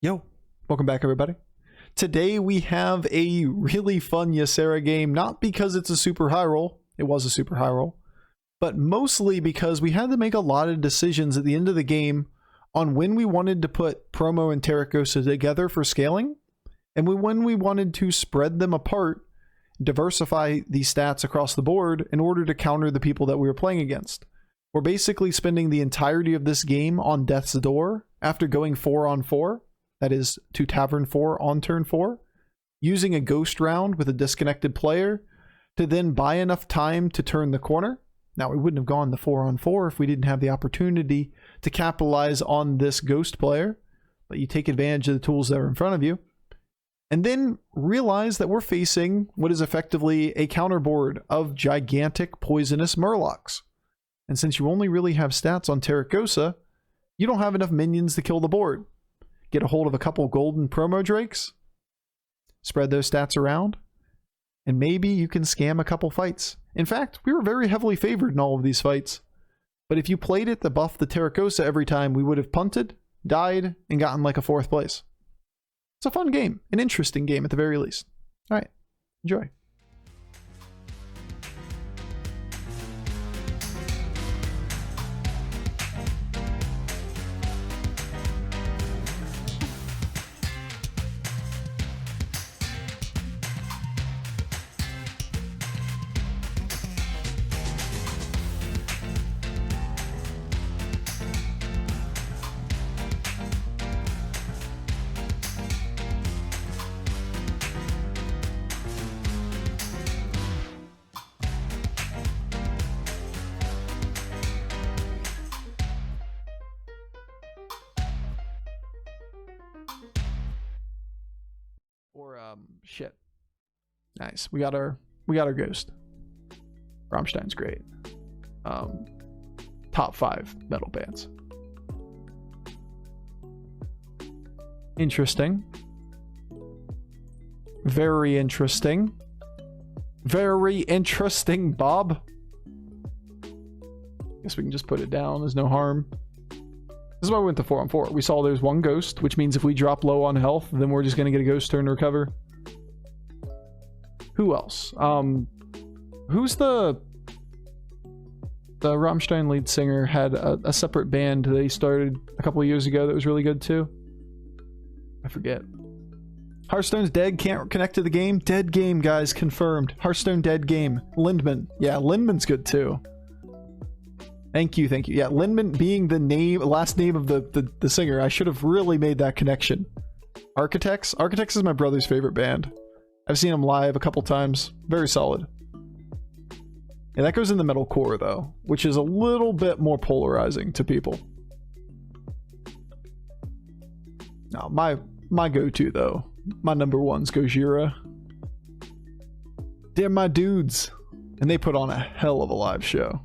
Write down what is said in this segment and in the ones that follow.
Yo, welcome back everybody. Today we have a really fun Ysera game, not because it's a super high roll, it was a super high roll, but mostly because we had to make a lot of decisions at the end of the game on when we wanted to put Promo and Tarecgosa together for scaling, and when we wanted to spread them apart, diversify these stats across the board in order to counter the people that we were playing against. We're basically spending the entirety of this game on Death's Door after going 4-on-4. That is to Tavern 4 on turn 4, using a ghost round with a disconnected player to then buy enough time to turn the corner. Now, we wouldn't have gone the 4-on-4 if we didn't have the opportunity to capitalize on this ghost player, but you take advantage of the tools that are in front of you, and then realize that we're facing what is effectively a counterboard of gigantic poisonous murlocs. And since you only really have stats on Tarecgosa, you don't have enough minions to kill the board. Get a hold of a couple golden promo drakes, spread those stats around, and maybe you can scam a couple fights. In fact, we were very heavily favored in all of these fights. But if you played it to buff the Tarecgosa every time, we would have punted, died, and gotten like a 4th place. It's a fun game, an interesting game at the very least. All right, enjoy. Shit. Nice. We got our ghost. Rammstein's great. Top 5 metal bands. Interesting. Very interesting. Very interesting, Bob. Guess we can just put it down. There's no harm. This is why we went to 4-on-4. We saw there's one ghost, which means if we drop low on health, then we're just going to get a ghost turn to recover. Who else? Who's the Rammstein lead singer had a separate band that he started a couple of years ago that was really good too? I forget. Hearthstone's dead, can't connect to the game. Dead game, guys, confirmed. Hearthstone dead game. Lindman. Yeah, Lindman's good too. Thank you, thank you. Yeah, Lindman being the last name of the singer. I should have really made that connection. Architects? Architects is my brother's favorite band. I've seen them live a couple times. Very solid. Yeah, that goes in the metalcore though, which is a little bit more polarizing to people. No, my go-to though, my number one's Ysera. They're my dudes, and they put on a hell of a live show.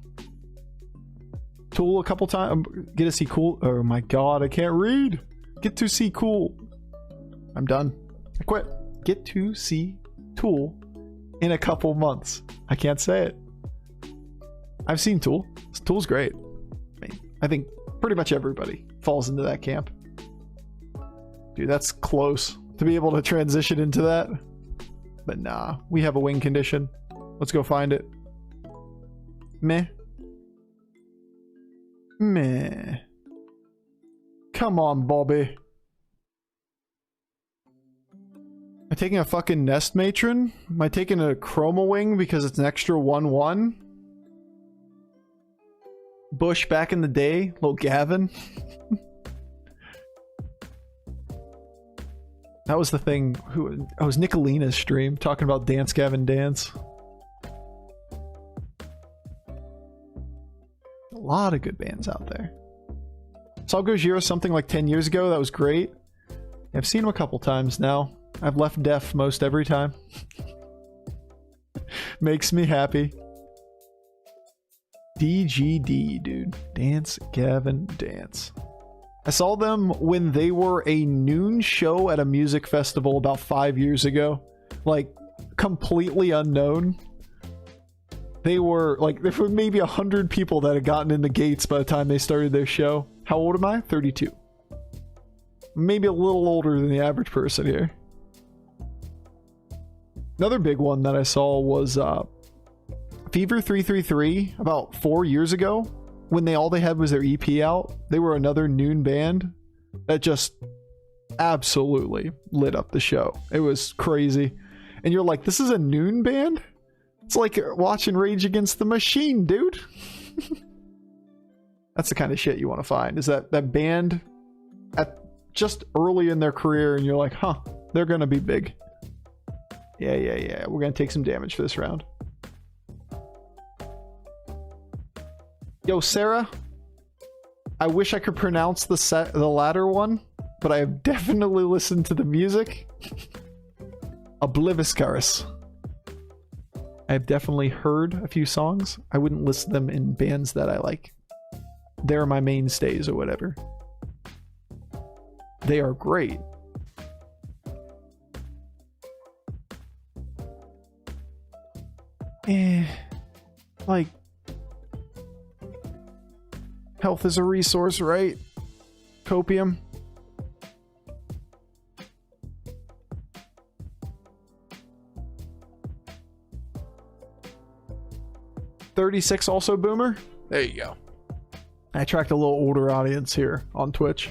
Tool a couple times. Get to see Cool. Oh my god, I can't read. Get to see Cool. I'm done. I quit. Get to see Tool in a couple months. I can't say it. I've seen Tool. Tool's great. I mean, I think pretty much everybody falls into that camp. Dude, that's close to be able to transition into that. But nah, we have a wing condition. Let's go find it. Meh. Meh. Come on, Bobby. Am I taking a fucking Nest Matron? Am I taking a Chroma Wing because it's an extra 1/1? Bush back in the day? Little Gavin? That was the thing. I was Nicholena's stream talking about Dance Gavin Dance. A lot of good bands out there. Saw Ysera something like 10 years ago. That was great. I've seen him a couple times now. I've left deaf most every time. Makes me happy. DGD, dude. Dance Gavin Dance. I saw them when they were a noon show at a music festival about 5 years ago. Like, completely unknown. They were, like, there were maybe 100 people that had gotten in the gates by the time they started their show. How old am I? 32. maybe a little older than the average person here. Another big one that I saw was Fever 333 about 4 years ago, when all they had was their EP out. They were another noon band that just absolutely lit up the show. It was crazy. And you're like, this is a noon band? It's like watching Rage Against the Machine, dude. That's the kind of shit you want to find, is that band at just early in their career, and you're like, huh, they're gonna be big. Yeah. We're gonna take some damage for this round. Yo, Sarah, I wish I could pronounce the latter one, but I have definitely listened to the music. Obliviscaris. I have definitely heard a few songs. I wouldn't list them in bands that I like. They're my mainstays or whatever. They are great. Like, health is a resource, right? Copium. $36 also boomer. There you go. I attract a little older audience here on Twitch.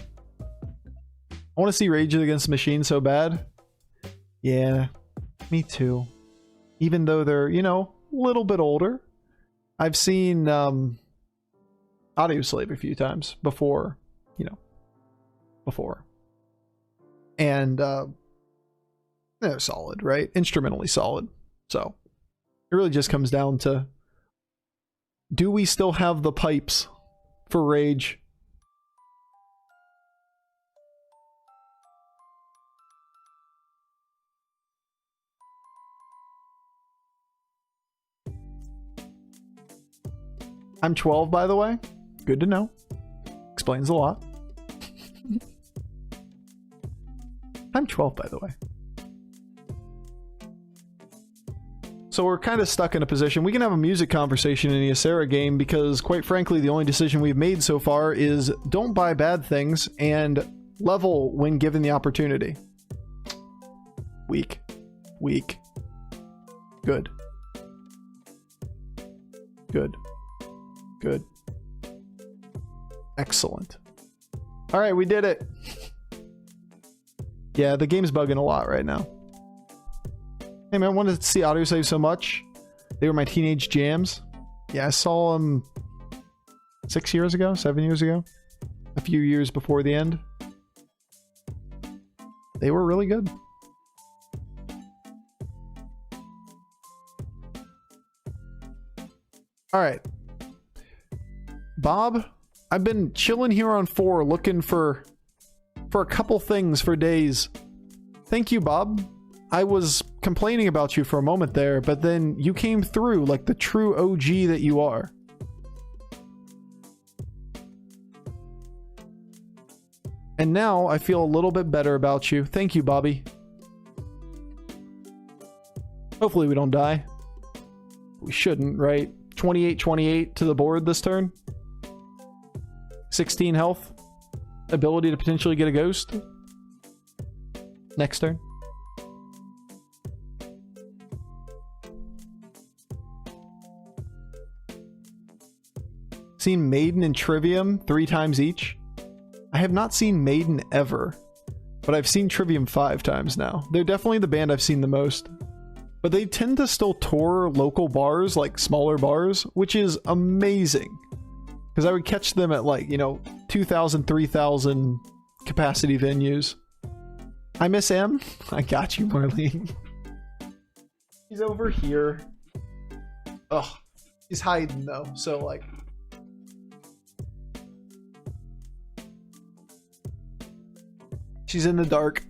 I want to see Rage Against the Machine so bad. Yeah, me too. Even though they're, you know, a little bit older. I've seen Audioslave a few times before, you know, before. And they're solid, right? Instrumentally solid. So it really just comes down to, do we still have the pipes for Rage? I'm 12, by the way. Good to know. Explains a lot. I'm 12, by the way. So we're kind of stuck in a position. We can have a music conversation in the Ysera game because, quite frankly, the only decision we've made so far is don't buy bad things and level when given the opportunity. Weak. Weak. Good. Good. Good. Excellent. All right, we did it. Yeah, the game's bugging a lot right now. Hey man, I wanted to see Audioslave so much. They were my teenage jams. Yeah, I saw them 6 years ago, 7 years ago. A few years before the end. They were really good. Alright. Bob, I've been chilling here on 4 looking for a couple things for days. Thank you, Bob. I was complaining about you for a moment there, but then you came through like the true OG that you are. And now I feel a little bit better about you. Thank you, Bobby. Hopefully we don't die. We shouldn't, right? 28-28 to the board this turn. 16 health. Ability to potentially get a ghost. Next turn. Seen Maiden and Trivium 3 times each. I have not seen Maiden ever, but I've seen Trivium 5 times now. They're definitely the band I've seen the most. But they tend to still tour local bars, like smaller bars, which is amazing. Because I would catch them at like, you know, 2,000, 3,000 capacity venues. I miss M. I got you, Marlene. He's over here. Ugh. He's hiding though, so like... She's in the dark.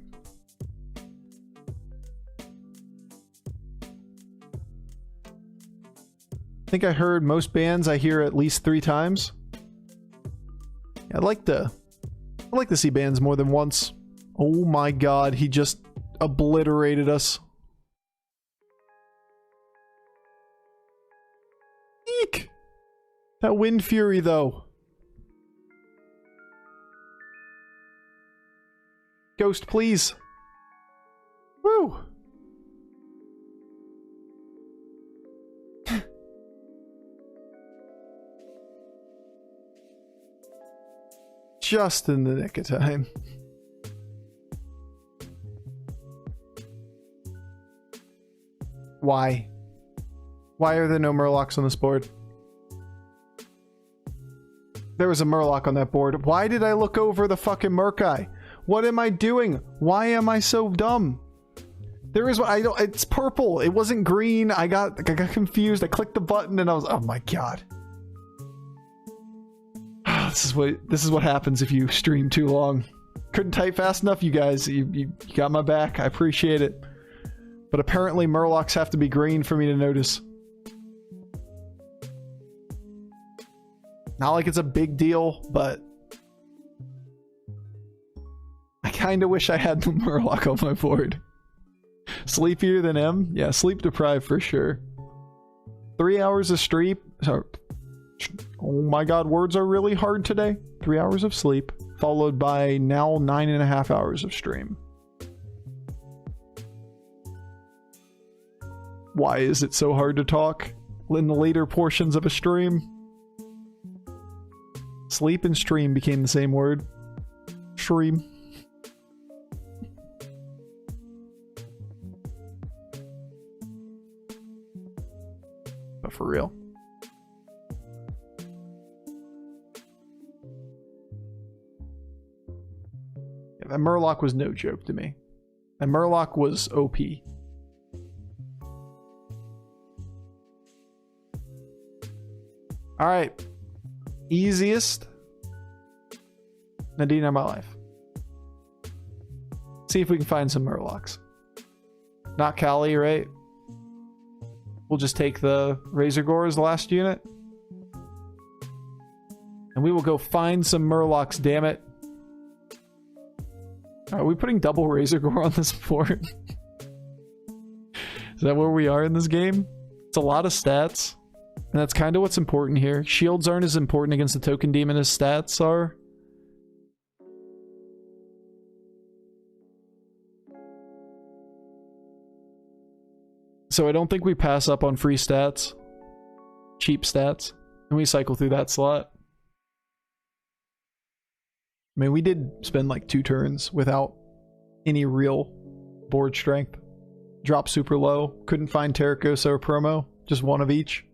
I think I heard most bands I hear at least 3 times. I'd like to see bands more than once. Oh my god, he just obliterated us. Eek! That Wind Fury though. Ghost, please. Woo! Just in the nick of time. Why? Why are there no Murlocs on this board? There was a Murloc on that board. Why did I look over the fucking Murkai? What am I doing? Why am I so dumb? There is what I don't. It's purple. It wasn't green. I got confused. I clicked the button and I was. Oh my god. This is what happens if you stream too long. Couldn't type fast enough, you guys. You got my back. I appreciate it. But apparently Murlocs have to be green for me to notice. Not like it's a big deal, but I kind of wish I had the Murloc on my board. Sleepier than M? Yeah, sleep deprived for sure. 3 hours of stream. Oh my god, words are really hard today. 3 hours of sleep, followed by now 9.5 hours of stream. Why is it so hard to talk in the later portions of a stream? Sleep and stream became the same word. Stream. But for real. Yeah, that Murloc was no joke to me. That Murloc was OP. Alright. Easiest Nadina in my life. See if we can find some Murlocs. Not Kali, right? We'll just take the Razorgore as the last unit. And we will go find some Murlocs, damn it. Are we putting double Razorgore on this board? Is that where we are in this game? It's a lot of stats. And that's kind of what's important here. Shields aren't as important against the token demon as stats are. So I don't think we pass up on free stats. Cheap stats. And we cycle through that slot. I mean, we did spend like 2 turns without any real board strength. Dropped super low. Couldn't find Tarecgosa or Promo. Just one of each.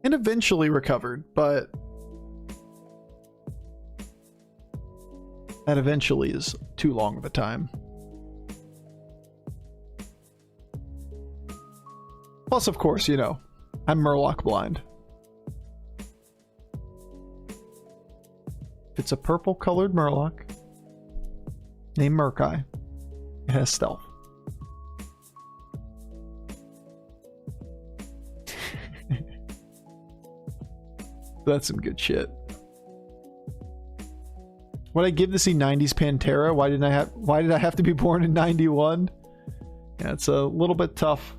And eventually recovered, but that eventually is too long of a time. Plus, of course, you know, I'm Murloc blind. If it's a purple colored Murloc named Murkai, it has stealth. That's some good shit. Would I give this a 90s Pantera? Why did I have to be born in 91? Yeah, it's a little bit tough.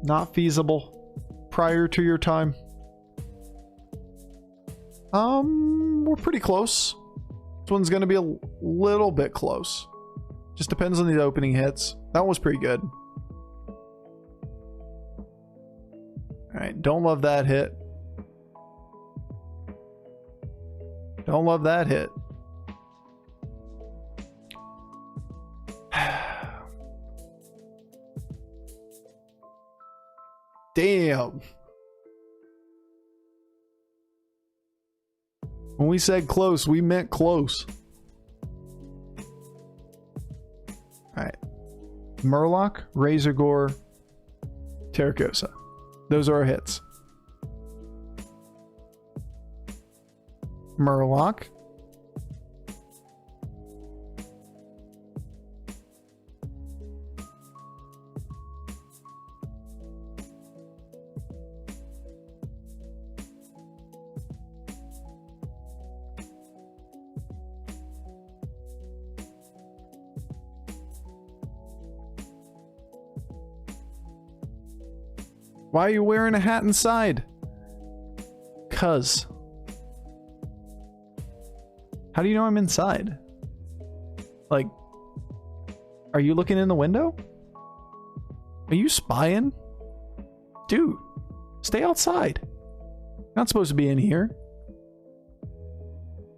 Not feasible. Prior to your time. We're pretty close. This one's gonna be a little bit close. Just depends on the opening hits. That one was pretty good. Alright, don't love that hit. Don't love that hit. Damn. When we said close, we meant close. Alright. Murloc, Razorgore, Tarecgosa. Those are our hits. Murloc. Why are you wearing a hat inside? 'Cause. How do you know I'm inside? Like, are you looking in the window? Are you spying? Dude, stay outside. You're not supposed to be in here.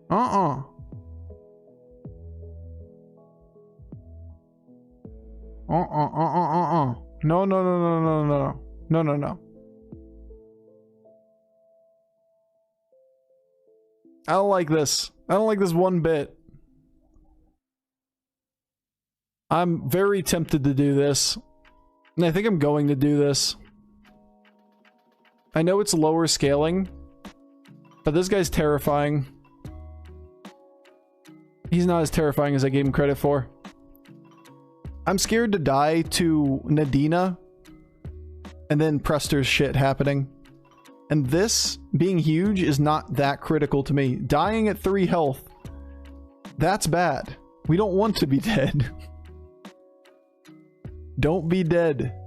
Uh-uh. No, no, no, no, no, no, no, no, no. I don't like this. I don't like this one bit. I'm very tempted to do this. And I think I'm going to do this. I know it's lower scaling, but this guy's terrifying. He's not as terrifying as I gave him credit for. I'm scared to die to Nadina and then Prestors shit happening. And this being huge is not that critical to me. Dying at 3 health, that's bad. We don't want to be dead. Don't be dead.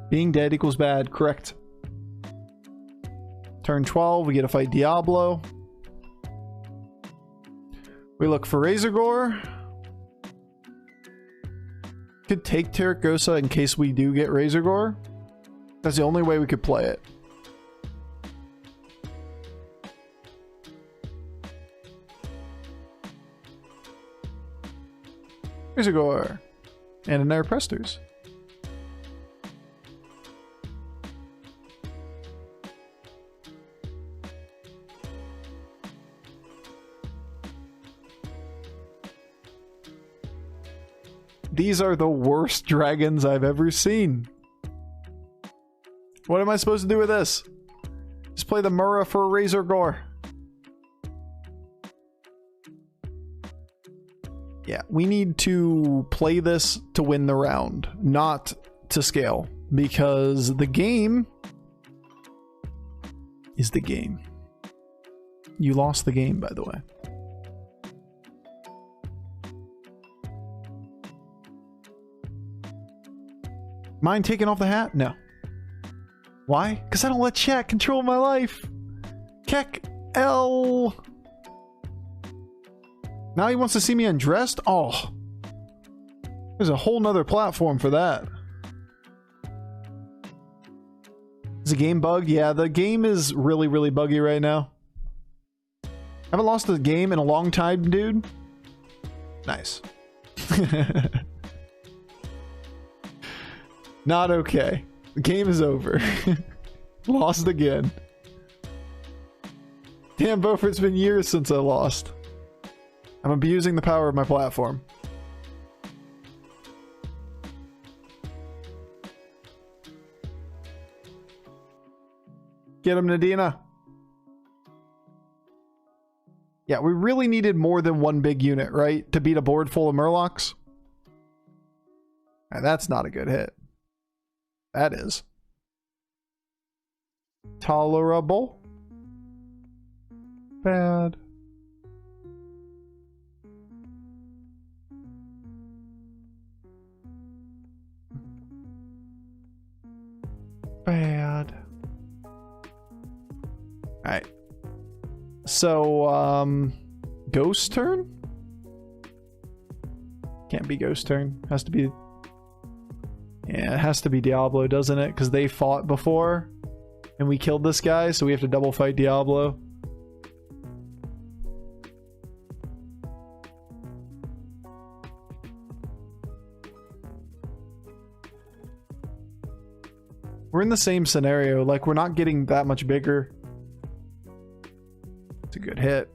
Being dead equals bad, correct. Turn 12, we get to fight Diablo. We look for Razorgore. Could take Tarecgosa in case we do get Razorgore. That's the only way we could play it. Razorgore. And another Prestors. These are the worst dragons I've ever seen. What am I supposed to do with this? Just play the Mura for a Razorgore. Yeah, we need to play this to win the round, not to scale. Because the game is the game. You lost the game, by the way. Mind taking off the hat? No. Why? Because I don't let chat control my life. Keck L. Now he wants to see me undressed? Oh. There's a whole nother platform for that. Is the game bugged? Yeah, the game is really, really buggy right now. I haven't lost a game in a long time, dude. Nice. Not okay. The game is over. Lost again. Damn, Bofur, it's been years since I lost. I'm abusing the power of my platform. Get him, Nadina. Yeah, we really needed more than one big unit, right? To beat a board full of Murlocs. Now, that's not a good hit. That is. Tolerable. Bad. Bad. Alright. So, ghost turn? Can't be ghost turn. Has to be... Yeah, it has to be Diablo, doesn't it? Because they fought before, and we killed this guy, so we have to double fight Diablo. We're in the same scenario, like we're not getting that much bigger. It's a good hit.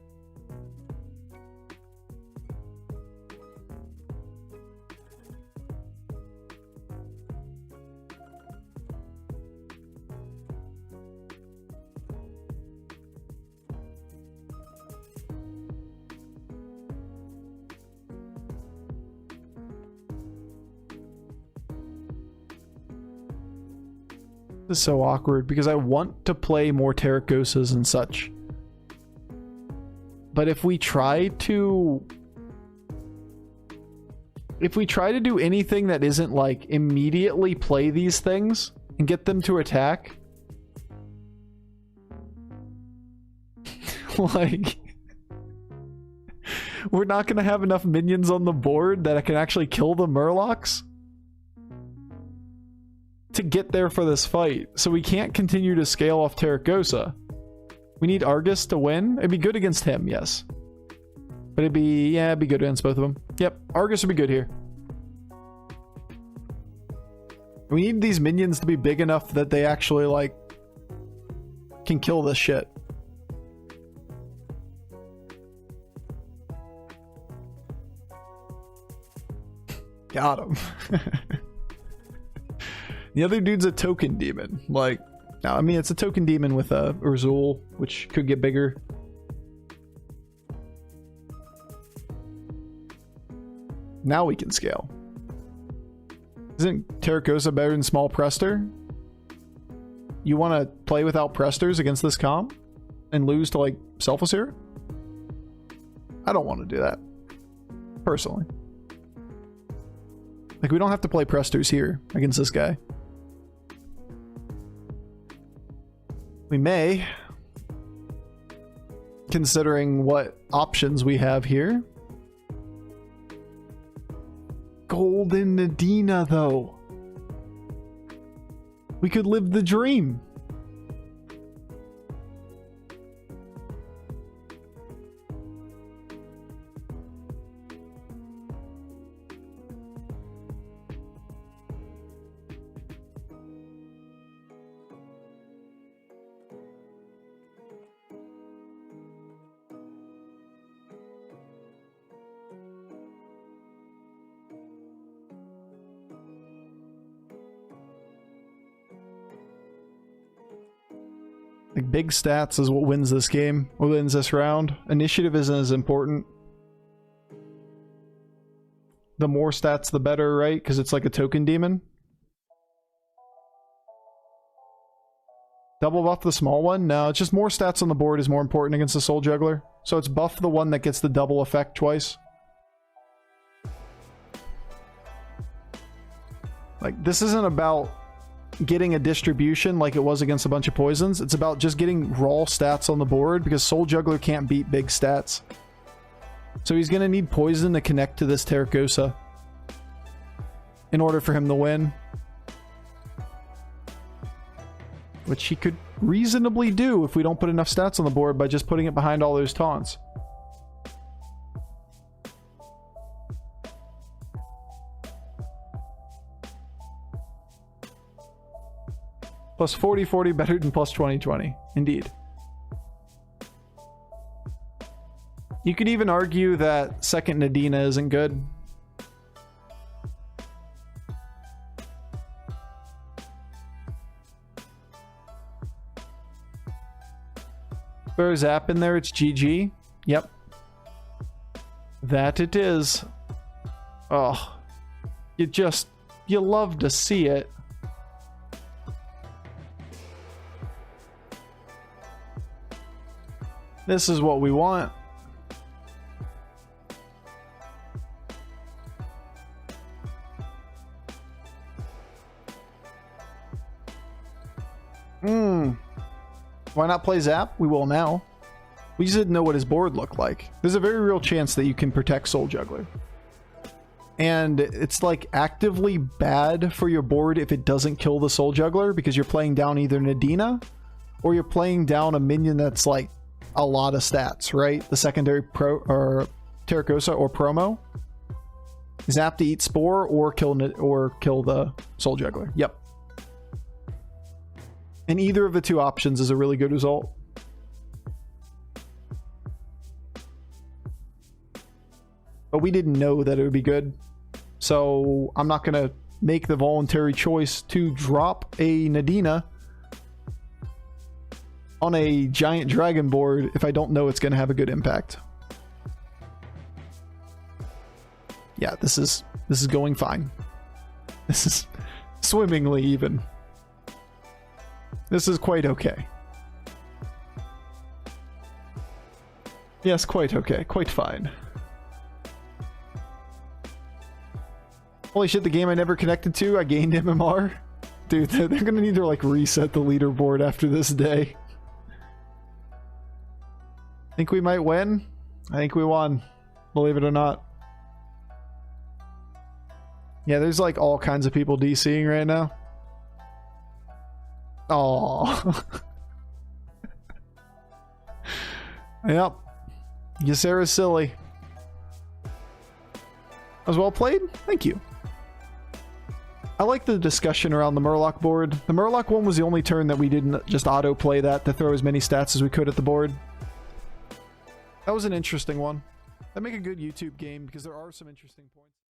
This is so awkward because I want to play more Tarecgosas and such. But if we try to if we try to do anything that isn't like immediately play these things and get them to attack, like, we're not going to have enough minions on the board that I can actually kill the Murlocs to get there for this fight. So we can't continue to scale off Tarecgosa. We need Argus to win. It'd be good against him, yes. But it'd be, yeah, it'd be good against both of them. Yep, Argus would be good here. We need these minions to be big enough that they actually, like, can kill this shit. Got him. The other dude's a token demon. Like, no, I mean, it's a token demon with a Urzul, which could get bigger. Now we can scale. Isn't Tarecgosa better than small Prestor? You want to play without Prestors against this comp and lose to, like, Ysera? I don't want to do that, personally. Like, we don't have to play Prestors here against this guy. We may, considering what options we have here. Golden Nadina, though. We could live the dream. Like, big stats is what wins this game, or wins this round. Initiative isn't as important. The more stats, the better, right? Because it's like a token demon. Double buff the small one? No, it's just more stats on the board is more important against the Soul Juggler. So it's buff the one that gets the double effect twice. Like, this isn't about getting a distribution like it was against a bunch of poisons. It's about just getting raw stats on the board, because Soul Juggler can't beat big stats. So he's going to need poison to connect to this Tarecgosa in order for him to win. Which he could reasonably do if we don't put enough stats on the board by just putting it behind all those taunts. Plus 40-40 better than plus 20-20. Indeed. You could even argue that second Nadina isn't good. Throw Zap in there, it's GG. Yep. That it is. Oh. You love to see it. This is what we want. Why not play Zap? We will now. We just didn't know what his board looked like. There's a very real chance that you can protect Soul Juggler. And it's like actively bad for your board if it doesn't kill the Soul Juggler, because you're playing down either Nadina or you're playing down a minion that's like a lot of stats, right? The secondary pro or Tarecgosa or promo. Zap to eat Spore or kill the Soul Juggler. Yep. And either of the two options is a really good result. But we didn't know that it would be good. So I'm not going to make the voluntary choice to drop a Nadina on a giant dragon board if I don't know it's going to have a good impact. Yeah, this is going fine. This is swimmingly even. This is quite okay. Yes, quite okay. Quite fine. Holy shit, the game I never connected to, I gained MMR. Dude, they're gonna need to like reset the leaderboard after this day. Think we might win? I think we won. Believe it or not. Yeah, there's like all kinds of people DCing right now. Oh. Yep. Ysera's silly. That was well played. Thank you. I like the discussion around the Murloc board. The Murloc one was the only turn that we didn't just auto-play that to throw as many stats as we could at the board. That was an interesting one. That'd make a good YouTube game because there are some interesting points.